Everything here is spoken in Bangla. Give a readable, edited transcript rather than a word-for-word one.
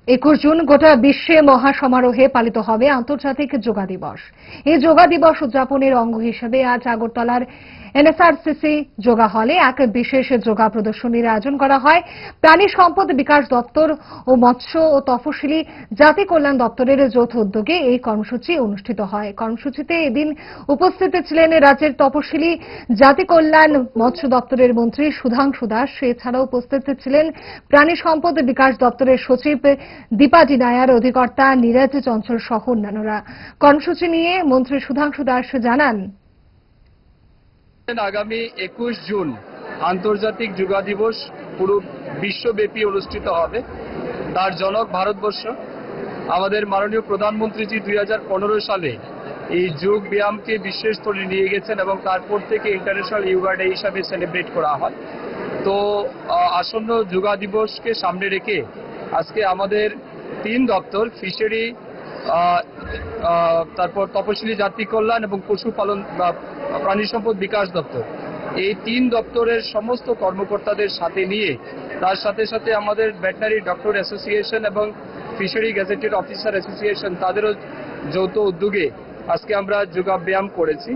21 জুন গোটা বিশ্বে মহাসমারোহে পালিত হবে আন্তর্জাতিক যোগা দিবস। এই যোগা দিবস উদযাপনের অঙ্গ হিসেবে আজ আগরতলার এনএসআরসিসি যোগা হলে এক বিশেষ যোগা প্রদর্শনীর আয়োজন করা হয়। প্রাণী সম্পদ বিকাশ দপ্তর ও মৎস্য ও তফসিলি জাতি কল্যাণ দপ্তরের যৌথ উদ্যোগে এই কর্মসূচি অনুষ্ঠিত হয়। কর্মসূচিতে এদিন উপস্থিত ছিলেন রাজ্যের তপশিলি জাতি কল্যাণ মৎস্য দপ্তরের মন্ত্রী সুধাংশু দাস। এছাড়াও উপস্থিত ছিলেন প্রাণী সম্পদ বিকাশ দপ্তরের সচিব দীপাজি নায়ার, অধিকর্তা নীরজ চঞ্চল সহ অন্যান্যরা। কর্মসূচি নিয়ে মন্ত্রী সুধাংশু দাস জানান, আগামী 21 জুন আন্তর্জাতিক যোগা দিবস পুরো বিশ্বব্যাপী অনুষ্ঠিত হবে। তার জনক ভারতবর্ষ। আমাদের মাননীয় প্রধানমন্ত্রীজি 2015 সালে এই যোগ ব্যায়ামকে বিশ্বস্তরে নিয়ে গেছেন এবং তারপর থেকে ইন্টারন্যাশনাল যোগা ডে হিসাবে সেলিব্রেট করা হয়। তো আসন্ন যোগা দিবসকে সামনে রেখে আজকে আমাদের 3 দপ্তর, ফিশারি, তারপর তপশিলি জাতি কল্যাণ এবং পশুপালন বা প্রাণী সম্পদ বিকাশ দপ্তর, এই 3 দপ্তরের সমস্ত কর্মকর্তাদের সাথে নিয়ে তার সাথে সাথে আমাদের ভেটেরিনারি ডক্টর অ্যাসোসিয়েশন এবং ফিশারি গ্যাজেটেড অফিসার অ্যাসোসিয়েশন, তাদেরও যৌথ উদ্যোগে আজকে আমরা যোগা ব্যায়াম করেছি।